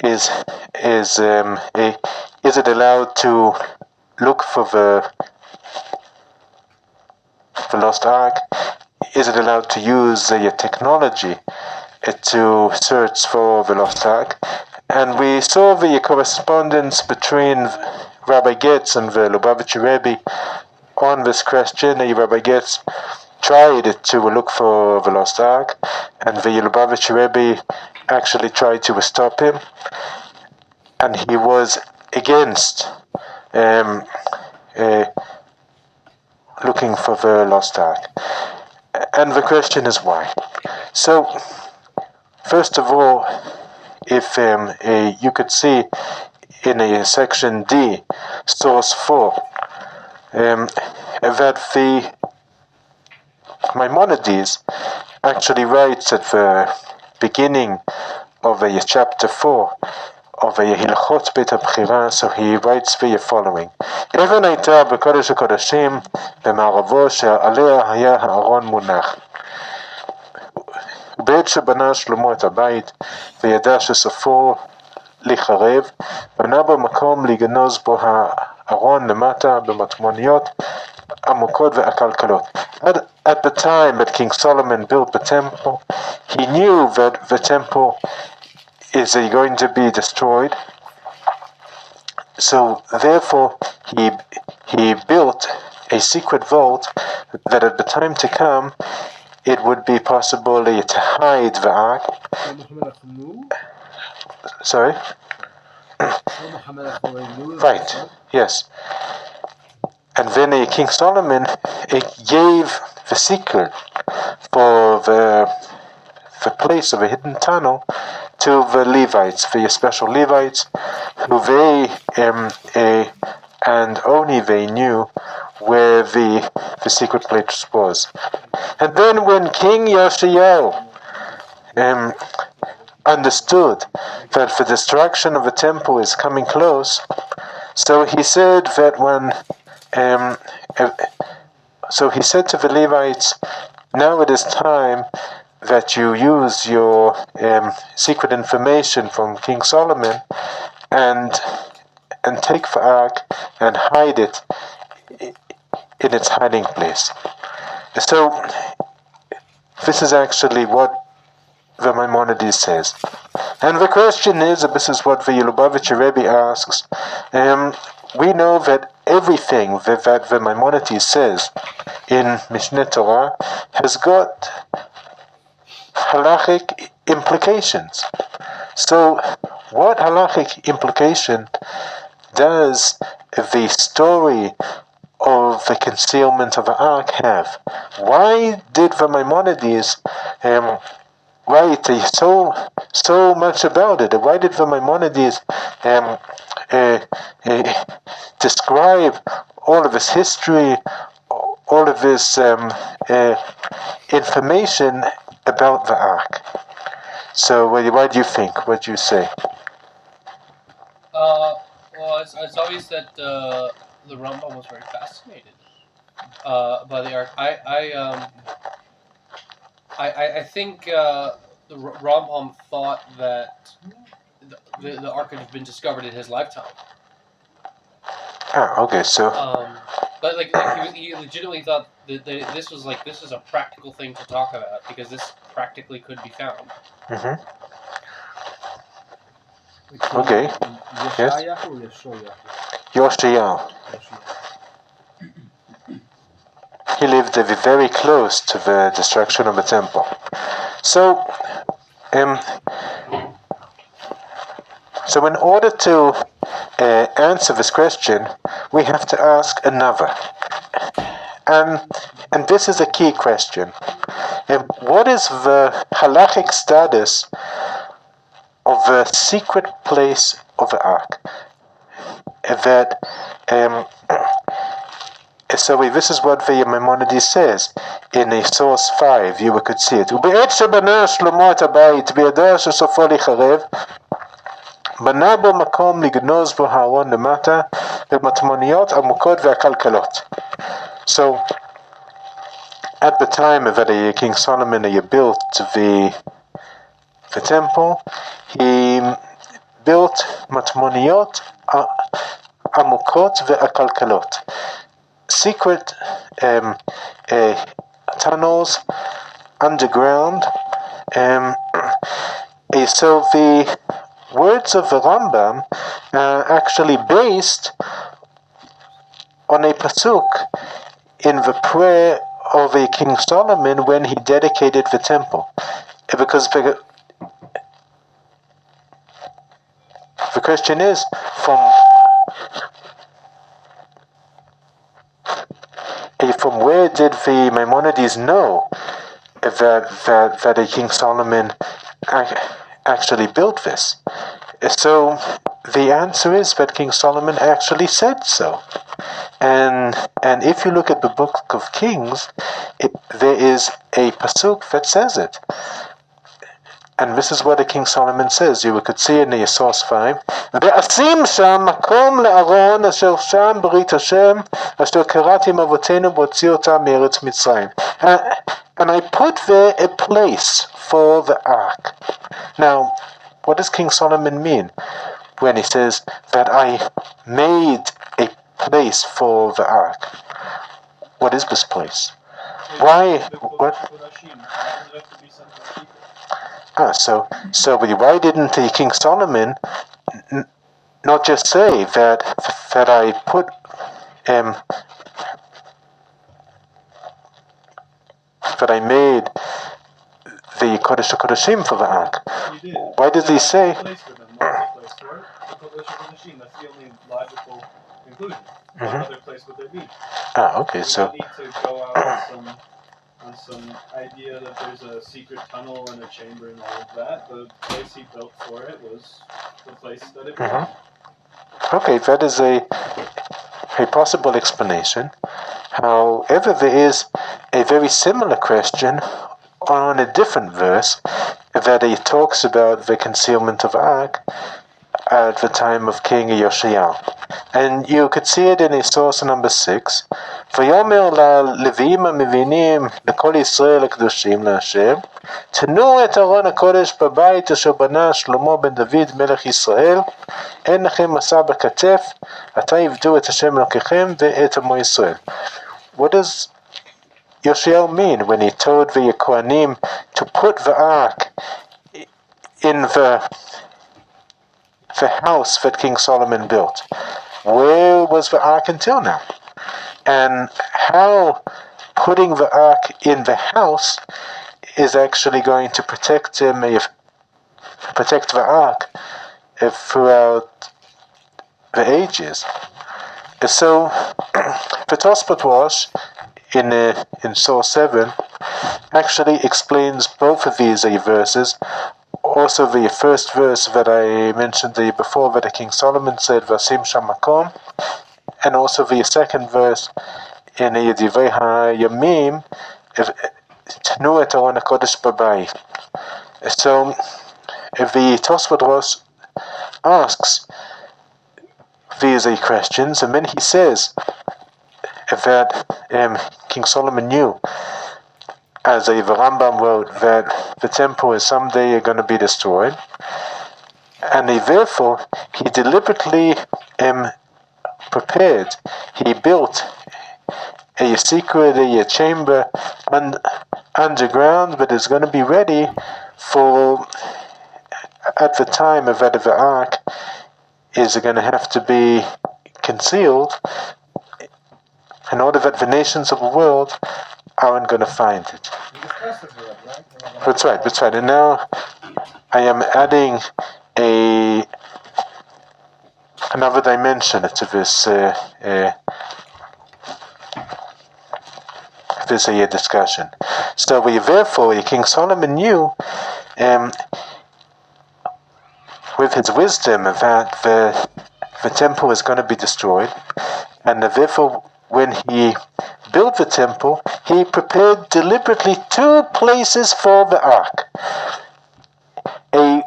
is it allowed to look for the lost ark? Is it allowed to use technology to search for the lost ark? And we saw the correspondence between Rabbi Getz and the Lubavitcher Rebbe on this question. Rabbi Getz tried to look for the lost ark, and the Lubavitcher Rebbe actually tried to stop him, and he was against looking for the lost ark. And the question is why. So, first of all, if you could see in section D, source 4, that the Maimonides actually writes at the beginning of chapter 4 of Hilchot Beit HaBchira, so he writes the following: אבן הייתה בקודש הקודשים במערבו שעליה היה הארון מונח. בעת שבנה שלמה את הבית וידע שסופו לחרב, בנה בו מקום לגנוז בו הארון למטה במטמוניות עמוקות ועקלקלות. At the time that King Solomon built the temple, he knew that the temple is going to be destroyed. So therefore he built a secret vault that at the time to come it would be possible to hide the ark. Sorry? Right, yes. And then King Solomon gave the secret for the place of a hidden tunnel to the Levites, the special Levites, who they and only they knew where the secret place was. And then when King Yoshiyahu understood that the destruction of the temple is coming close, so he said that so he said to the Levites, now it is time that you use your secret information from King Solomon and take the ark and hide it in its hiding place. So this is actually what the Maimonides says. And the question is, this is what the Lubavitcher Rebbe asks, we know that everything that the Maimonides says in Mishneh Torah has got halachic implications. So what halachic implication does the story of the concealment of the ark have? Why did the Maimonides write so much about it? Why did the Maimonides describe all of this history, all of this information about the ark? So what do you think? What do you say? Well, it's obvious that the Rambam was very fascinated by the ark. I think the Rambam thought that the ark had been discovered in his lifetime. Ah, okay, so. But he legitimately thought that this was a practical thing to talk about because this practically could be found. Mm-hmm. Okay. Yes. Yoshiyahu. He lived very close to the destruction of the temple. So in order to answer this question, we have to ask another. And this is a key question. What is the halachic status of the secret place of the ark? That so this is what the Maimonides says in source 5. You could see it. ובעת שבנה שלמה את הבית וידע שסופו לחרב, בנה בו מקום לגנוז בו הארון למטה במטמוניות עמוקות ועקלקלות. So at the time that King Solomon built the temple, built מטמוניות עמוקות ועקלקלות. Secret tunnels underground. So the words of the Rambam are actually based on a pasuk in the prayer of King Solomon when he dedicated the temple. Because the question is, from where did the Maimonides know that a King Solomon actually built this? So the answer is that King Solomon actually said so. And if you look at the Book of Kings, there is a pasuk that says it. And this is what the King Solomon says. You could see in the source 5. ואשים שם מקום לארון אשר שם ברית השם אשר קראתי עם אבותינו והוציא אותם מארץ מצרים. And I put there a place for the ark. Now, what does King Solomon mean when he says that I made a place for the ark? What is this place? Why? What? So why didn't the King Solomon not just say that I put that I made the Kodesh HaKodeshim for the ark? Why does he say? That's the only logical conclusion. What other place would there be? Okay, so we don't need to go out on some idea that there's a secret tunnel and a chamber and all of that. The place he built for it was the place that it was. Okay, that is a possible explanation. However, there is a very similar question on a different verse that he talks about the concealment of Ark at the time of King Yoshiyahu. And you could see it in source number 6. ויאמר ללוויים המבינים לכל ישראל הקדושים להשם, תנו את ארון הקודש בבית אשר בנה שלמה בן דוד מלך ישראל, אין לכם מסע בכתף, עתה עבדו את השם אלוקיכם ואת עמו ישראל. What does Yoshiyahu mean when he told the Kohanim to put the ark in the house that King Solomon built? Where was the ark until now? And how putting the ark in the house is actually going to protect the ark throughout the ages. So the Tosfot Rosh in source 7 actually explains both of these verses. Also the first verse that I mentioned before, that King Solomon said, Vasim Sham Makom, and also the second verse in Yedivei HaYamim, Tnu et Aron HaKodesh Babai. So the Tosfot Rosh asks these questions, and then he says that King Solomon knew, as the Rambam wrote, that the temple is someday going to be destroyed, and therefore he deliberately prepared. He built a secret chamber underground that is going to be ready for at the time of that the ark is going to have to be concealed, in order that the nations of the world aren't going to find it. That's right. And now I am adding another dimension to this discussion. So therefore, King Solomon knew, with his wisdom, that the temple is going to be destroyed, and therefore, when he built the temple, he prepared deliberately 2 places for the ark. A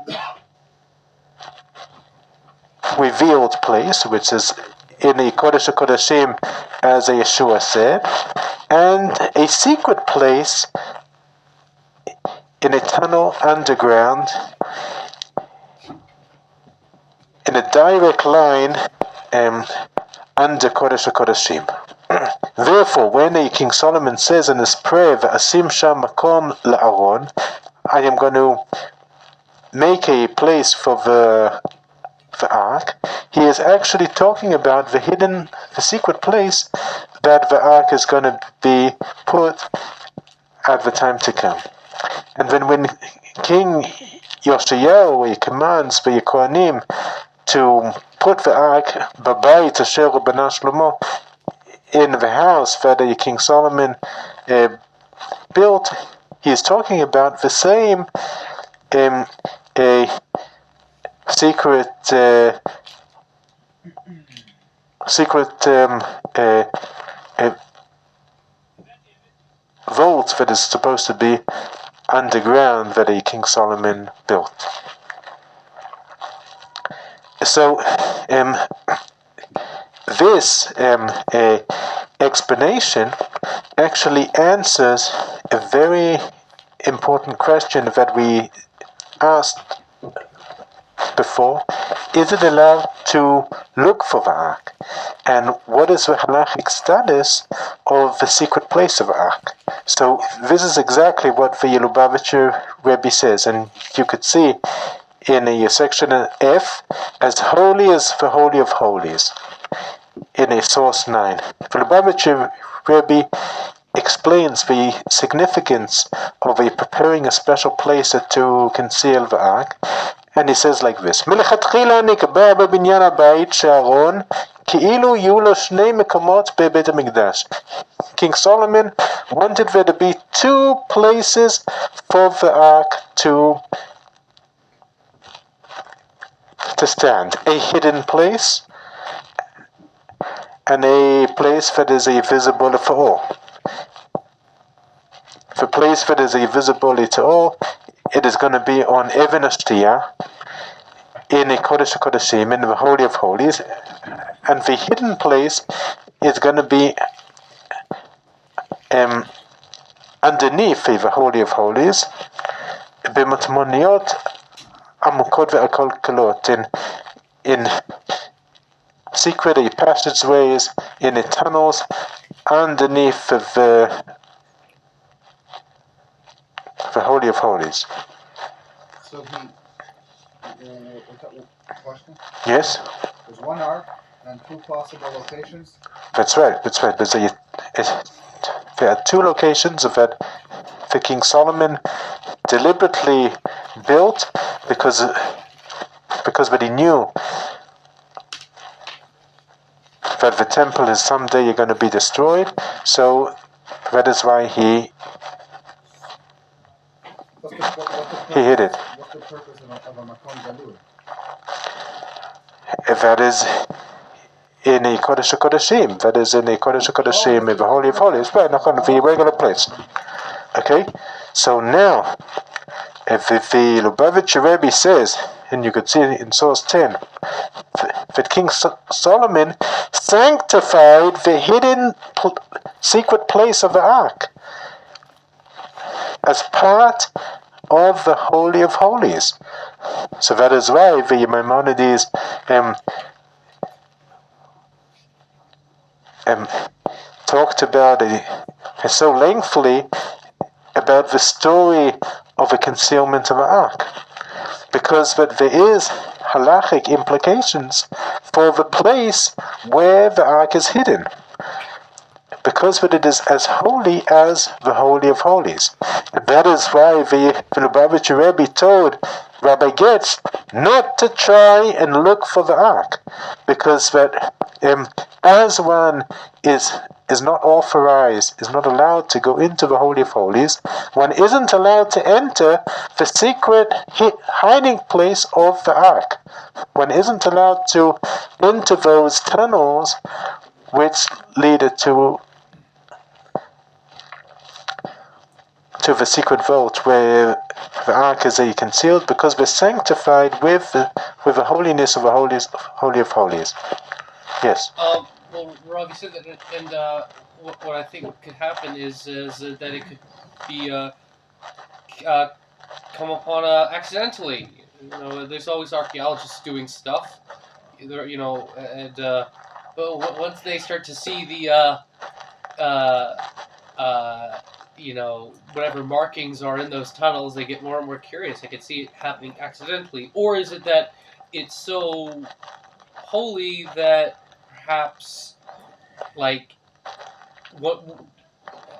revealed place, which is in the Kodesh HaKodeshim, as Yeshua said, and a secret place in a tunnel underground a direct line under Kodesh HaKodeshim. Therefore, when King Solomon says in his prayer, "V'asim sham makom la'aron," I am going to make a place for the ark, he is actually talking about the secret place that the ark is going to be put at the time to come. And when King Yoshayahu commands the Kohanim to put the ark, Babayit Asher Rabbanah Shlomo, in the house that King Solomon built, he is talking about the same secret vault that is supposed to be underground that King Solomon built. So this explanation actually answers a very important question that we asked before. Is it allowed to look for the ark? And what is the halachic status of the secret place of the ark? So this is exactly what the Lubavitcher Rebbe says, and you could see in a section F, as holy as the Holy of Holies, in a source 9. The Lubavitcher Rebbe explains the significance of preparing a special place to conceal the ark, and he says like this: מלכתחילה נקבע בבניין הבית שהארון כאילו יהיו לו שני מקומות בבית המקדש. King Solomon wanted there to be two places for the ark to stand, a hidden place and a place that is visible for all. The place that is visible to all, it is going to be on Even Ashtiyah, in a Kodesh HaKodeshim, in the Holy of Holies, and the hidden place is going to be underneath the Holy of Holies, במטמוניות עמוקות ועקלקלות, in secret passageways, in the tunnels underneath the Holy of Holies. So question? Yes? There's one ark and two possible locations. That's right. There are two locations that the King Solomon deliberately built because when he knew that the temple is someday going to be destroyed, so that is why he hid it. What's the purpose of a Machon Meir? That is in a Kodesh HaKodeshim. That is in a Kodesh HaKodeshim, in the Holy of Holies, right? Not going to be a regular place. Okay? So now, if the Lubavitcher Rebbe says, and you could see it in source 10, that King Solomon sanctified the hidden secret place of the ark as part of the Holy of Holies. So that is why the Maimonides talked about so lengthily about the story of the concealment of the ark, because that there is halachic implications for the place where the ark is hidden, because that it is as holy as the Holy of Holies. And that is why the Lubavitcher Rebbe told Rabbi Getz not to try and look for the ark, because that as one is not authorized, is not allowed to go into the Holy of Holies, one isn't allowed to enter the secret hiding place of the ark. One isn't allowed to enter those tunnels which lead to the secret vault where the ark is concealed, because we're sanctified with the holiness of the Holy of Holies. Yes. Well, Rob, you said that, and what I think could happen is that it could be come upon accidentally. You know, there's always archaeologists doing stuff, you know, and but once they start to see the you know, whatever markings are in those tunnels, they get more and more curious. I could see it happening accidentally, or is it that it's so holy that perhaps, like, what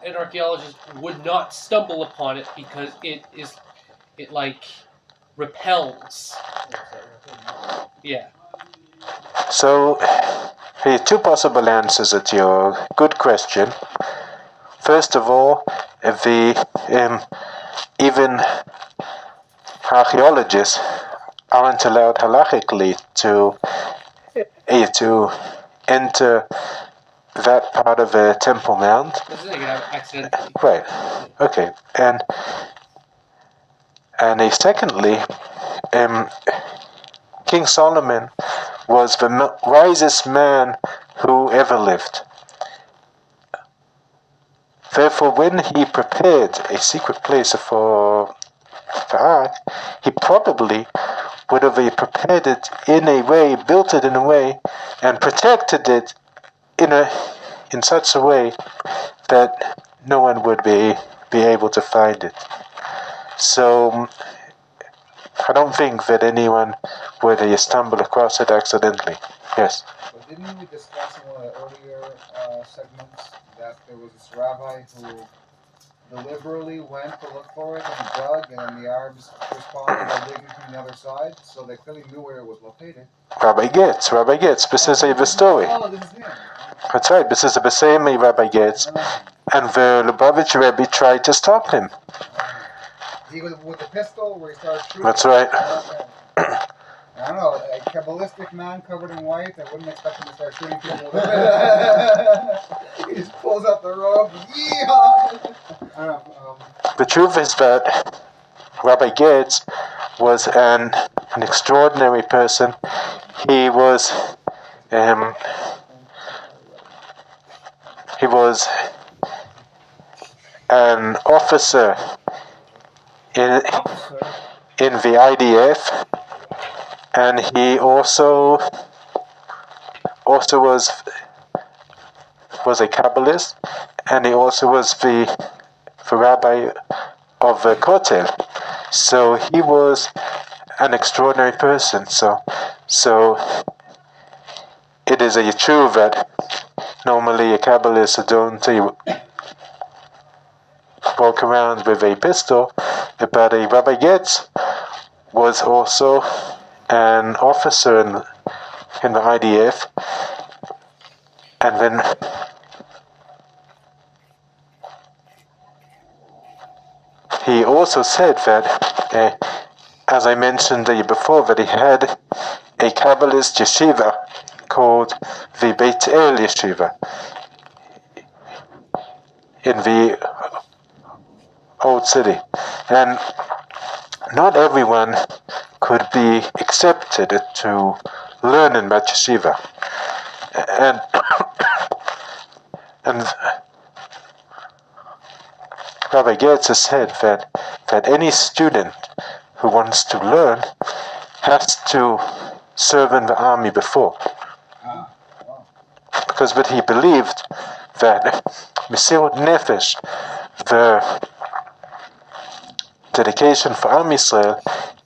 an archaeologist would not stumble upon it because it like repels. Yeah. So, here are two possible answers at your good question. First of all, even archaeologists aren't allowed halachically to enter that part of a temple mount. This is accidentally. Right. Okay. And secondly, King Solomon was the wisest man who ever lived. Therefore, when he prepared a secret place for the ark, he probably would have prepared it in a way, built it in a way, and protected it in such a way that no one would be able to find it. So I don't think that anyone would stumble across it accidentally. Yes. But didn't we discuss in one of the earlier segments that there was this rabbi who deliberately went to look for it and dug, and then the Arabs responded by digging from the other side, so they clearly knew where it was located. Rabbi Getz. This is the story. Oh, this is him. That's right, this is the same Rabbi Getz, and the Lubavitch Rebbe tried to stop him. He was with the pistol where he started shooting. That's right. I don't know, a Kabbalistic man covered in white, I wouldn't expect him to start shooting people with it. He just pulls out the rope, yeehaw! I don't know. The truth is that Rabbi Getz was an extraordinary person. He was an officer in the IDF, and he also was a Kabbalist, and he also was the rabbi of the Kotel. So he was an extraordinary person. So it is true that normally a Kabbalist don't walk around with a pistol, but a Rabbi Getz was also an officer in the IDF, and then he also said that, as I mentioned before, that he had a Kabbalist yeshiva called the Beit El Yeshiva in the old city, and not everyone could be accepted to learn in that yeshiva, and Rabbi Getz has said that any student who wants to learn has to serve in the army before, because but he believed that Mesirut Nefesh, the dedication for Am Yisrael,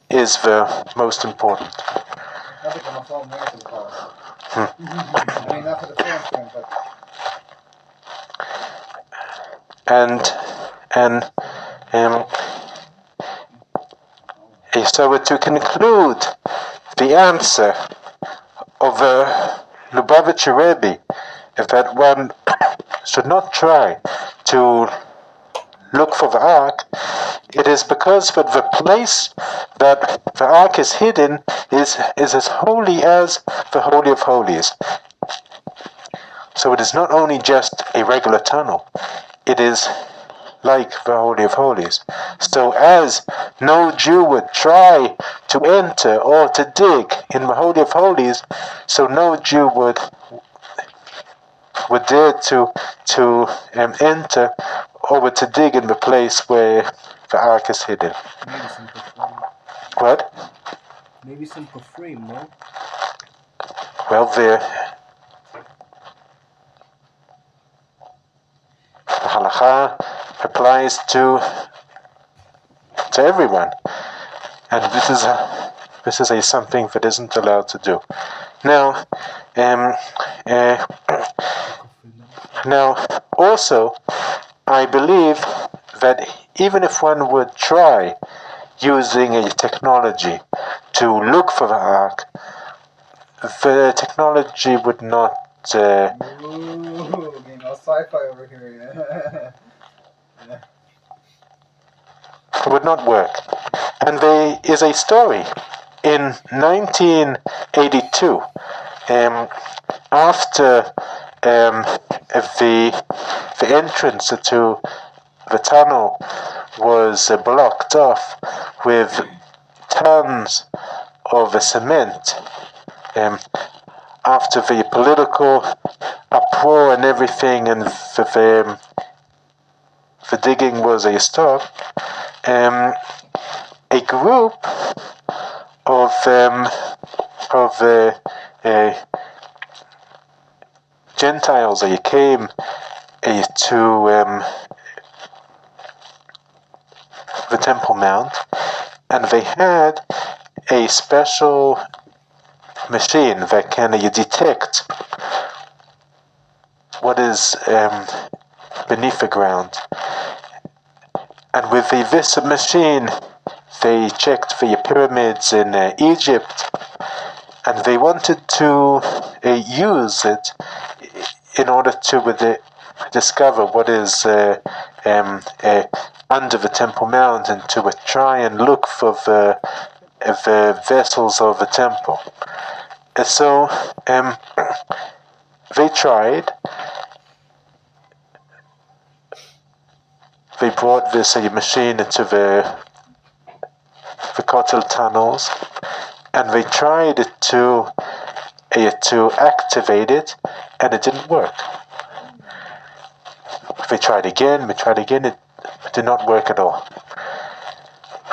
is the most important. I think I'm a phone man for the cause. I mean, not for the fans, but... So to conclude the answer of the Lubavitch Rebbe, that one should not try to look for the ark, it is because that the place that the ark is hidden is as holy as the Holy of Holies. So it is not only just a regular tunnel, it is like the Holy of Holies. So as no Jew would try to enter or to dig in the Holy of Holies, so no Jew would dare to enter or to dig in the place where the ark is hidden. Maybe some Kufrim. What? Maybe some Kufrim, no? Well, the halacha applies to everyone, and this is a something that isn't allowed to do. Now, also, I believe that even if one would try using a technology to look for the ark, the technology would not. Ooh, getting all sci-fi over here. Yeah. Would not work. And there is a story in 1982, after the entrance to the tunnel was blocked off with tons of cement, after the political uproar and everything, and the digging was a stop, a group of Gentiles came to the Temple Mount, and they had a special machine that can detect what is beneath the ground. And with this machine, they checked the pyramids in Egypt, and they wanted to use it in order to discover what is under the Temple Mount, and to try and look for the vessels of the temple. And so they tried. They brought this machine into the Kutler tunnels, and they tried to activate it, and it didn't work. They tried again, it did not work at all.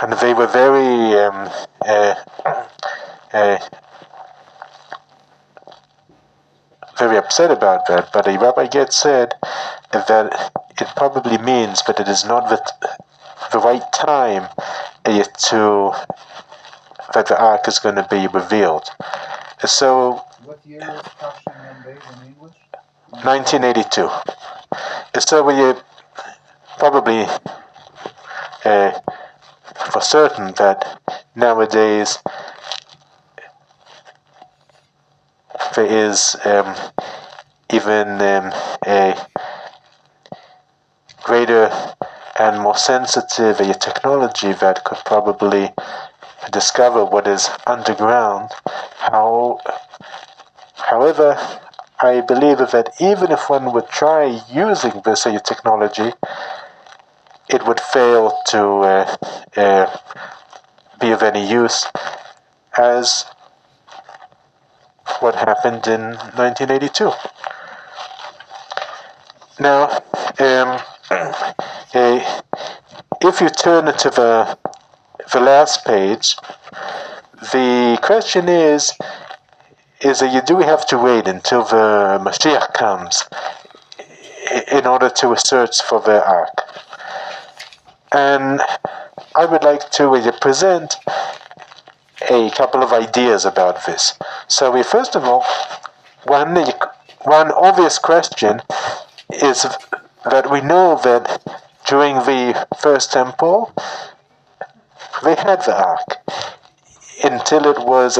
And they were very very upset about that, but a rabbi said that it probably means that it is not the right time that the ark is going to be revealed. So, What year was Caption made in English? 1982. So we probably for certain that nowadays there is even a greater and more sensitive technology that could probably discover what is underground. However, I believe that even if one would try using this technology, it would fail to be of any use, as what happened in 1982. Now, if you turn to the last page, the question is do we have to wait until the Mashiach comes in order to search for the ark? And I would like to present a couple of ideas about this. So first of all, one obvious question is that we know that during the first temple, they had the ark until it was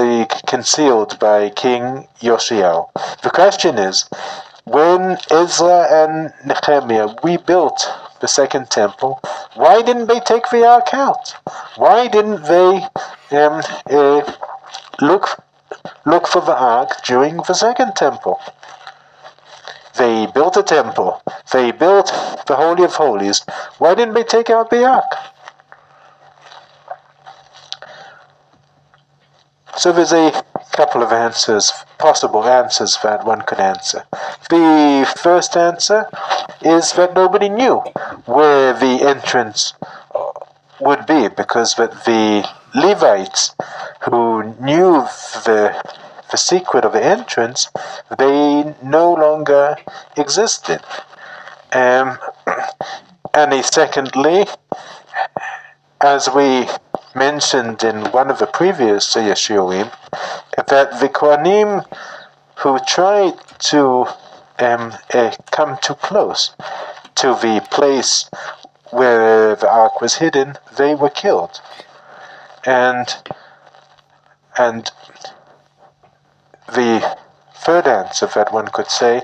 concealed by King Yoshiao. The question is, when Ezra and Nehemiah rebuilt the second temple, why didn't they take the ark out? Why didn't they look for the ark during the second temple? They built a temple. They built the Holy of Holies. Why didn't they take out the ark? So there's a couple of possible answers that one could answer. The first answer is that nobody knew where the entrance would be, because the Levites who knew the secret of the entrance, they no longer existed. And secondly, as we mentioned in one of the previous Yeshuim, that the Kohanim who tried to come too close to the place where the ark was hidden, they were killed. And the third answer that one could say,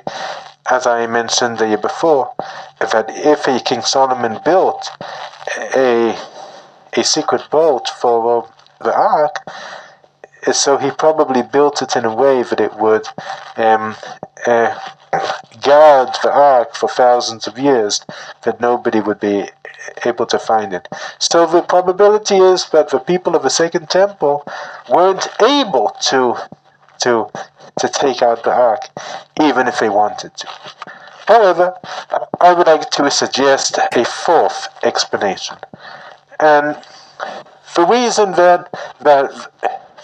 as I mentioned the year before, that if King Solomon built a secret vault for the ark, so he probably built it in a way that it would guard the ark for thousands of years, that nobody would be able to find it. So the probability is that the people of the Second Temple weren't able to take out the ark, even if they wanted to. However, I would like to suggest a fourth explanation. And the reason that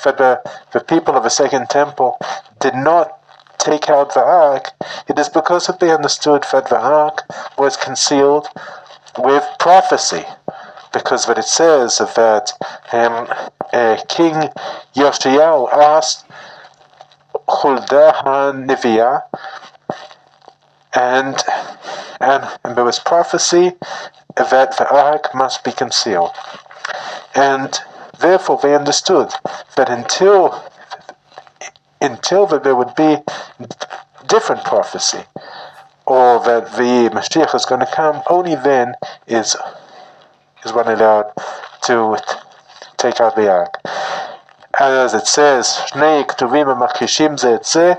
the people of the Second Temple did not take out the ark, it is because that they understood that the ark was concealed with prophecy. Because what it says that King Yoshiyahu asked Huldah HaNeviah, and there was prophecy that the ark must be concealed. And therefore they understood that until that there would be different prophecy, or that the Mashiach is going to come, only then is one allowed to take out the ark. As it says, Shnei Ktuvim HaMachishim Ze Et Ze,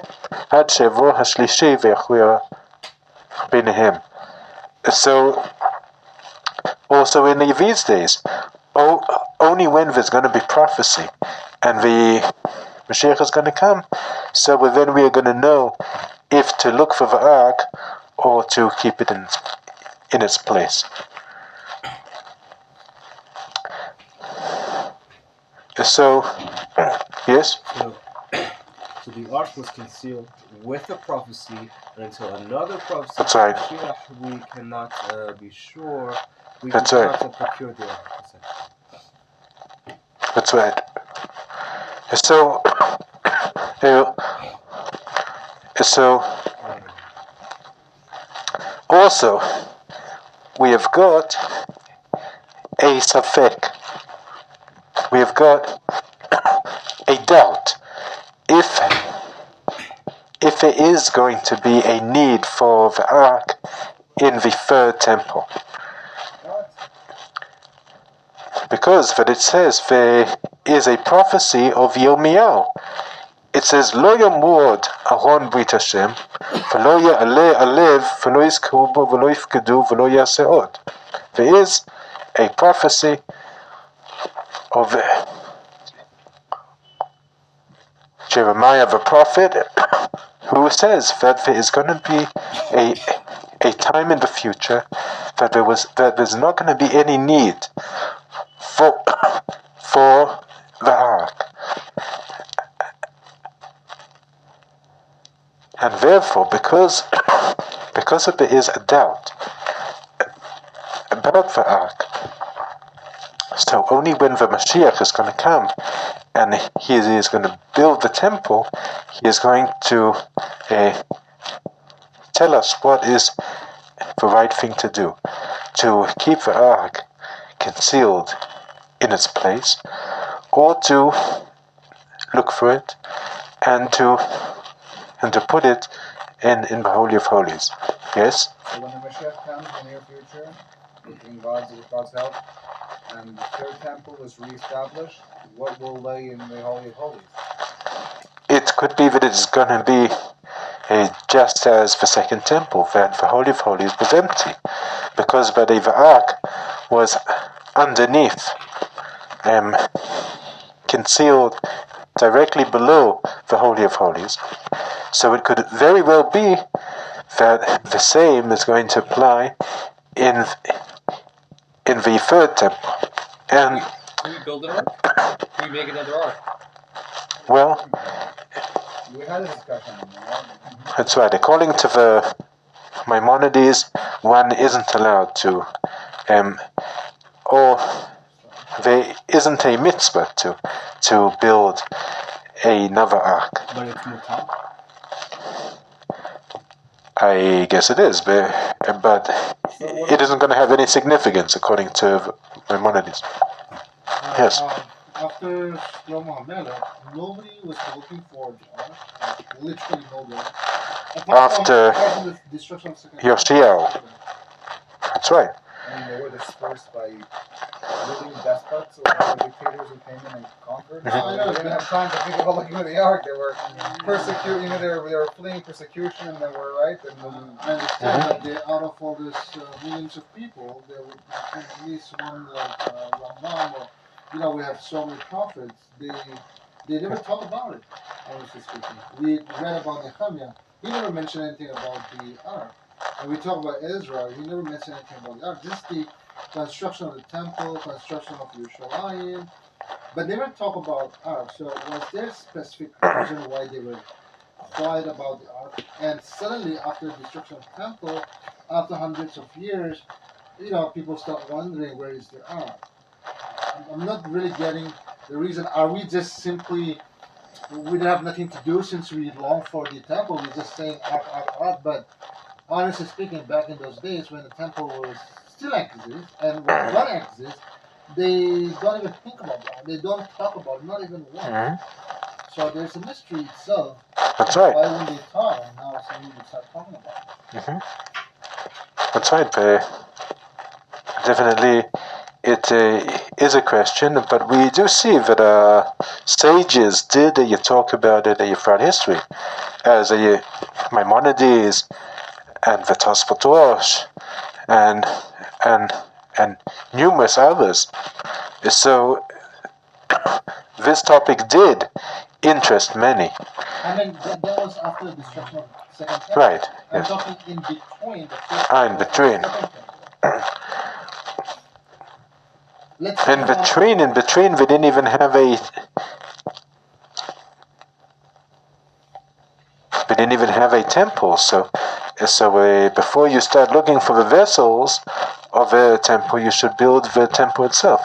Ad Shevo HaShlishi V'Yachvir B'Nehem. So, also in these days, only when there's going to be prophecy and the Mashiach is going to come, so then we are going to know if to look for the ark or to keep it in its place. So, yes? So the ark was concealed with a prophecy, and until another prophecy, That's right. We cannot be sure. That's cannot right. procure the ark. That's right. So also, we have got a safek. We have got a doubt if there is going to be a need for the ark in the third temple. Because that it says there is a prophecy of Yirmiyahu. It says, Lo yamud Aron Brit Hashem, v'lo ya'aleh alev, v'lo yizkru bo, v'lo yifkedu, v'lo yaseh od. There is a prophecy of Jeremiah the prophet, who says that there is going to be a time in the future that there's not going to be any need for the ark. And therefore, because there is a doubt about the ark, so only when the Mashiach is going to come and he is going to build the temple, he is going to tell us what is the right thing to do, to keep the ark concealed in its place, or to look for it and to put it in the Holy of Holies. Yes? So when the Mashiach comes in the near future, with God's help, and the third temple is reestablished, what will lay in the Holy of Holies? It could be that it's going to be just as the second temple, that the Holy of Holies was empty, because the ark was underneath, concealed directly below the Holy of Holies. So it could very well be that the same is going to apply in the third temple. And can we build an ark? Can we make another ark? well, We had a discussion on that. That's right. According to the Maimonides, one isn't allowed to, or there isn't a mitzvah to build another ark. But it's mutar. I guess it is, but it isn't going to have any significance according to Maimonides. Yes. After Shlomo HaMelech, nobody was looking for the ark. Literally nobody. After Apart from the destruction of Second Yoshiao. That's right. I mean, they were dispersed by living despots or dictators who came in and conquered. Mhm. So they didn't have time to think about looking at the ark. They were persecuting, they were fleeing persecution, and they were right. I understand that out of all these millions of people, there would be at least one like Rambam, or we have so many prophets. They never talk about it. Honestly speaking, we read about Nehemiah. He never mentioned anything about the ark. And we talk about Ezra. He never mentioned anything about the ark. Just the construction of the temple, construction of Yerushalayim, but they never talk about ark. So was there a specific reason why they were quiet about the ark? And suddenly, after the destruction of the temple, after hundreds of years, people start wondering where is the ark. I'm not really getting the reason. Are we just simply we have nothing to do since we long for the temple? We're just saying ark, ark, ark. But honestly speaking, back in those days when the temple was still exists and was not exist, they don't even think about that. They don't talk about it, not even once. Mhm. So there's a mystery itself. That's right. Why wouldn't they talk? And now suddenly we start talking about it. That's right. Definitely, it is a question, but we do see that sages did talk about it throughout history, as Maimonides and the Tosfot Rosh and numerous others. So this topic did interest many. I mean, that was after the destruction of the Second Temple. Right. I'm Yes. talking in between the first In between. and the Second Temple. In between, we didn't even have a temple. So before you start looking for the vessels of a temple, you should build the temple itself.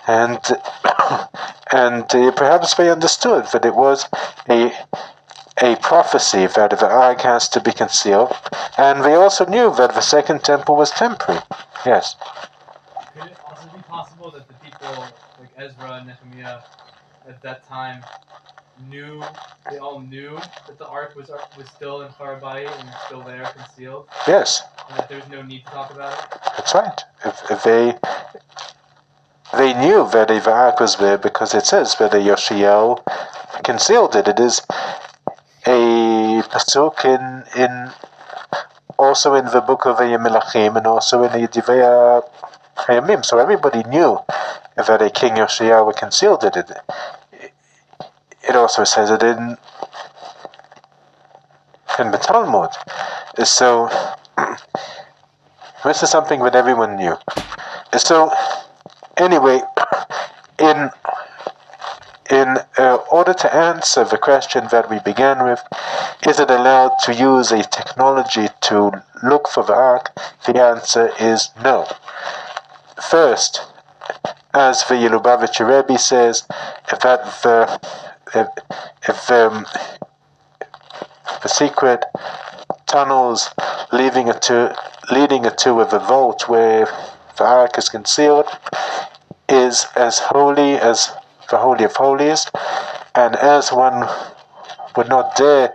And perhaps they understood that it was a prophecy that the ark has to be concealed, and they also knew that the second temple was temporary. Yes. Could it also be possible that the people like Ezra and Nehemiah at that time they all knew that the ark was still in Farabai and still there, concealed, Yes. and that there's no need to talk about it? That's right. If they knew that the ark was there because it says that Yoshiao concealed it. It is a pasuk in also in the book of Melachim and also in the Divei Hayamim. So everybody knew that a king Yoshiao concealed it. It also says it in the Talmud. So this is something that everyone knew. So anyway, in order to answer the question that we began with, is it allowed to use a technology to look for the ark? The answer is no. First, as the Lubavitcher Rebbe says, that the secret tunnels leading it to the vault where the ark is concealed is as holy as the Holy of Holies, and as one would not dare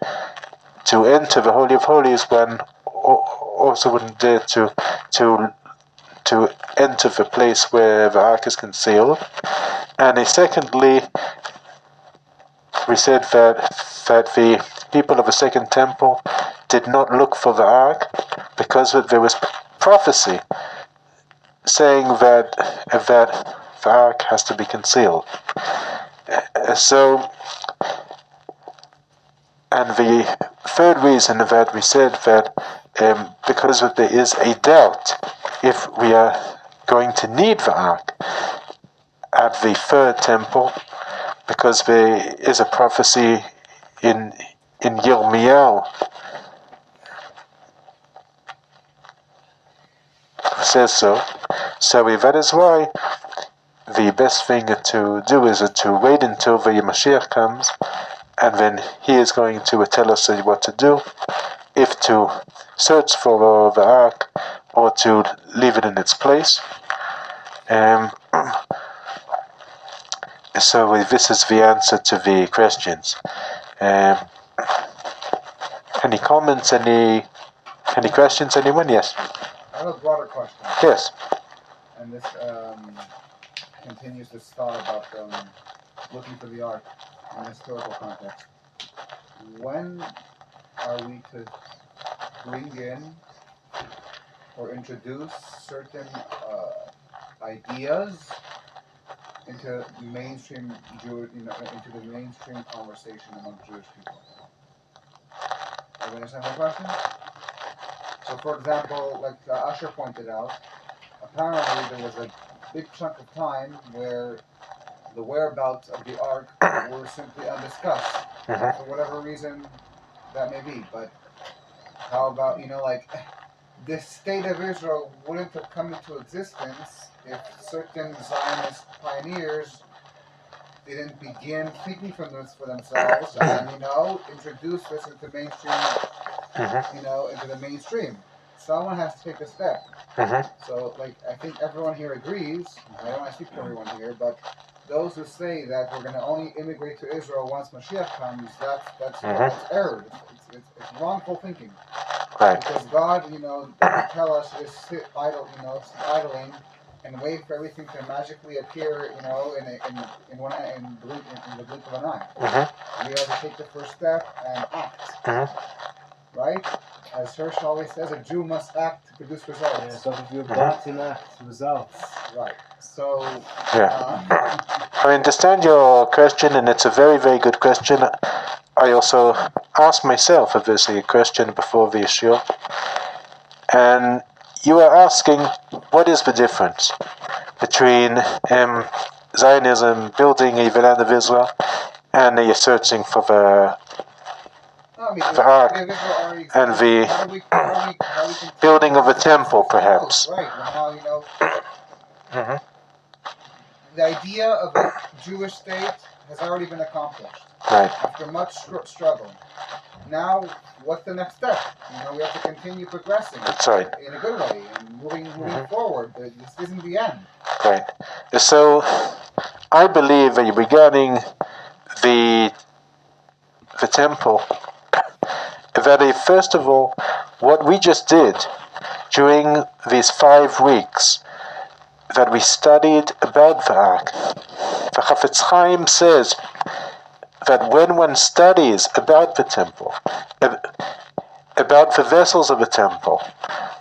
to enter the Holy of Holies, one also wouldn't dare to enter the place where the ark is concealed. And secondly, we said that the people of the Second Temple did not look for the ark because there was prophecy saying that the ark has to be concealed. And the third reason that we said that because there is a doubt if we are going to need the ark at the third temple, because there is a prophecy in Yirmiyahu says so. So that is why the best thing to do is to wait until the Mashiach comes, and then he is going to tell us what to do, if to search for the ark or to leave it in its place. So this is the answer to the questions. Any comments? Any questions? Anyone? Yes. I have a broader question, Yes. and this continues this thought about looking for the ark in a historical context. When are we to bring in or introduce certain ideas into mainstream into the mainstream conversation among Jewish people? Are you understand my question? So, for example, like Usher pointed out, apparently there was a big chunk of time where the whereabouts of the ark were simply undiscussed for whatever reason that may be. But how about, like, this state of Israel wouldn't have come into existence if certain Zionist pioneers didn't begin thinking for themselves and, introduce this into mainstream, into the mainstream. Someone has to take a step. So, I think everyone here agrees, I don't want to speak for everyone here, but those who say that we're going to only immigrate to Israel once Mashiach comes, that's error. It's wrongful thinking. Right. Because God, doesn't tell us to sit idling and wait for everything to magically appear, in the blink of an eye. We have to take the first step and act. Right? As Hirsch always says, a Jew must act to produce results. Yeah, so if you're about to act, results. Right. So, I understand your question, and it's a very, very good question. I also asked myself, obviously, a question before the issue. And you are asking, what is the difference between Zionism building a land of Israel and you're searching for the ark and the building of a temple, perhaps? Right. Now, the idea of a Jewish state has already been accomplished. Right. After much struggle. Now, what's the next step? We have to continue progressing. That's right. In a good way, and moving forward. This isn't the end. Right. So, I believe regarding the temple, that first of all, what we just did during these 5 weeks, that we studied about the ark, the Chafetz Chaim says that when one studies about the temple, about the vessels of the temple,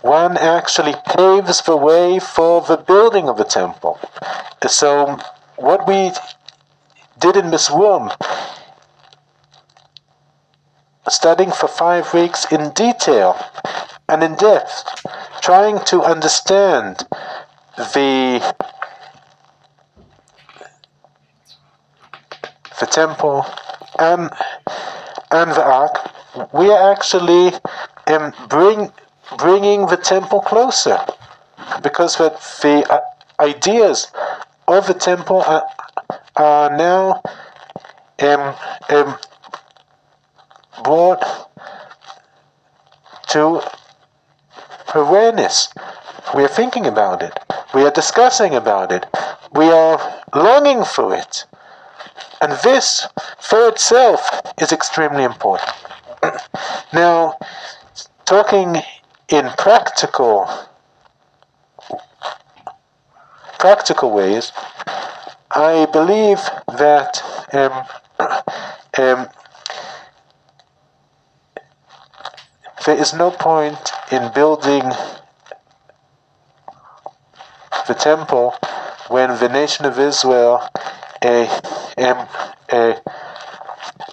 one actually paves the way for the building of the temple. So what we did in Mizrum, studying for 5 weeks in detail and in depth, trying to understand the temple and the ark, we are actually bringing the temple closer, because the ideas of the temple are now brought to awareness. We are thinking about it. We are discussing about it. We are longing for it. And this, for itself, is extremely important. Now, talking in practical ways, I believe that there is no point in building the temple when the nation of Israel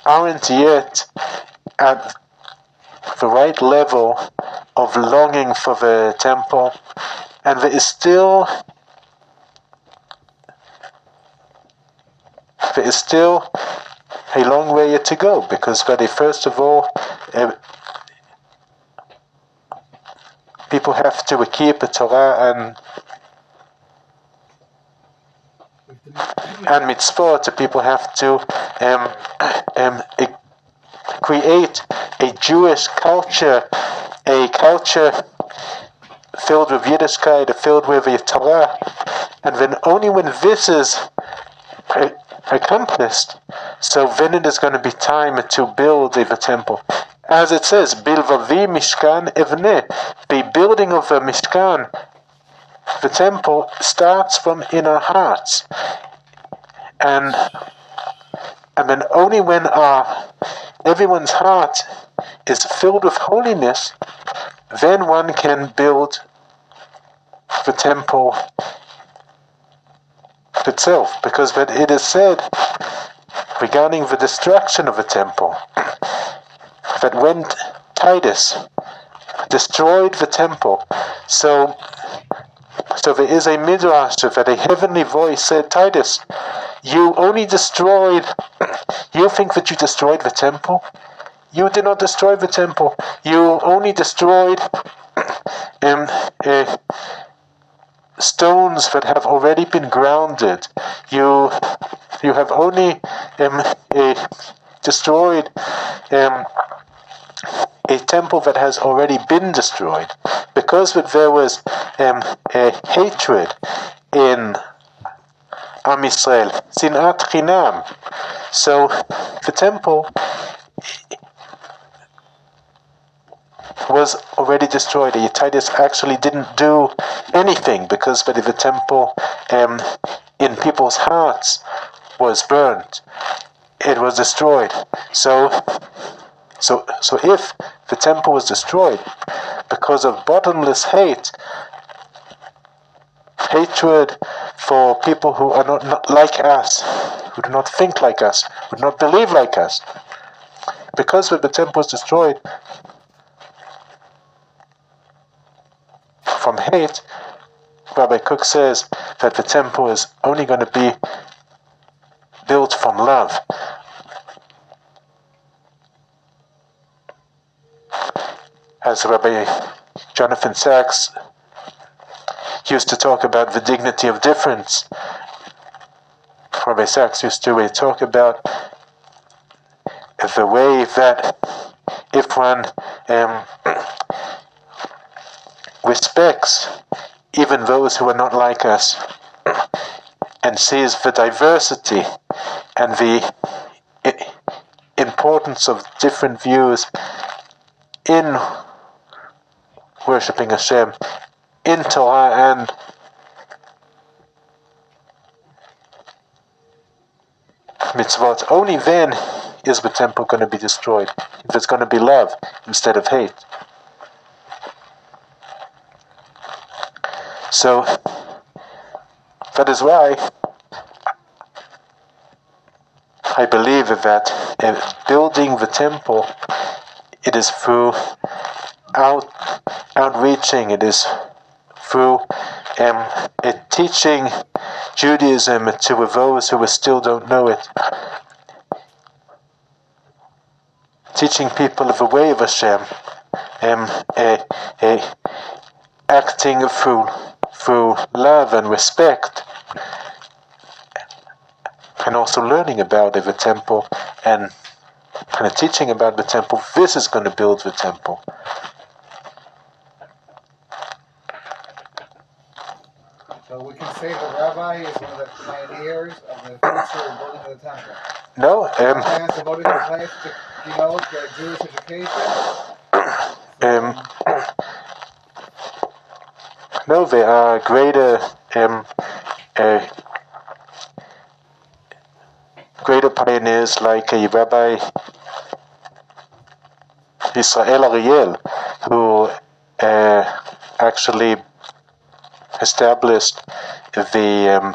aren't yet at the right level of longing for the temple, and there is still a long way yet to go, because first of all, people have to keep the Torah and mitzvot. People have to create a Jewish culture, a culture filled with Yiddishkeit, filled with the Torah, and then only when this is accomplished, so then it is going to be time to build the temple. As it says, Bilvavi Mishkan Evne, the building of the Mishkan, the temple, starts from in our hearts. And then only when everyone's heart is filled with holiness, then one can build the temple itself. Because when it is said regarding the destruction of the temple, that when Titus destroyed the temple, so there is a midrash that a heavenly voice said, Titus, you think that you destroyed the temple? You did not destroy the temple. You only destroyed stones that have already been grounded. You have only destroyed a temple that has already been destroyed, because there was a hatred in Am Yisrael, sinat chinam. So the temple was already destroyed. Titus actually didn't do anything, because the temple in people's hearts was burnt. It was destroyed. So if the temple was destroyed because of bottomless hatred for people who are not like us, who do not think like us, who do not believe like us, because the temple was destroyed from hate, Rabbi Cook says that the temple is only going to be built from love. As Rabbi Jonathan Sachs used to talk about the dignity of difference, Rabbi Sachs used to talk about the way that if one respects even those who are not like us, and sees the diversity and the importance of different views in worshipping Hashem, in Torah and mitzvot, only then is the temple going to be destroyed. If it's going to be love instead of hate. So that is why I believe that building the temple, it is through outreaching, it is through teaching Judaism to those who still don't know it, teaching people of the way of Hashem, acting through love and respect, and also learning about the temple and kind of teaching about the temple. This is going to build the temple. So we can say the Rabbi is one of the pioneers of the future building of the temple. No, Plans devoted his life to promote Jewish education. No, there are greater pioneers like Rabbi Israel Ariel, who actually established the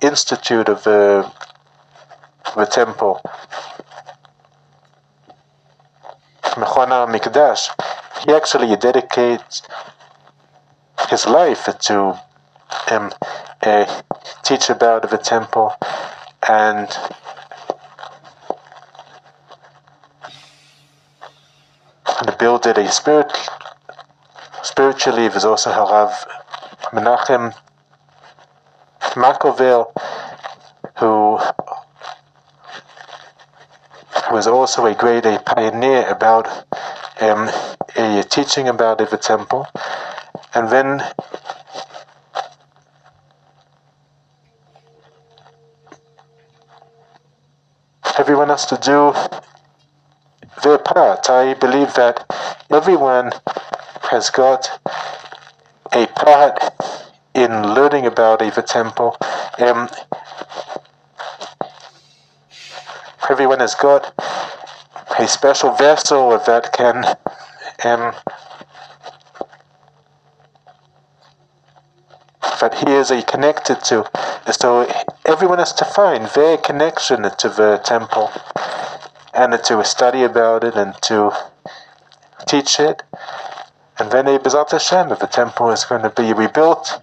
institute of the temple, Machon Meir. He actually dedicates his life to teach about the temple and going to build it spiritually. There's also Harav Menachem Makovel, who was also a great pioneer about a teaching about the temple. And then everyone has to do their part. I believe that everyone has got a part in learning about the temple. Everyone has got a special vessel that can that he is connected to. So everyone has to find their connection to the temple and to study about it and to teach it. And then B'ezrat Hashem, the temple is going to be rebuilt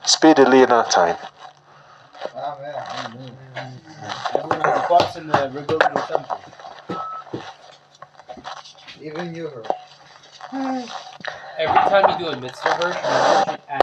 speedily in our time. Amen. Everyone has parts in the rebuilding the temple. Even you, Herb. Every time you do a mitzvah verse,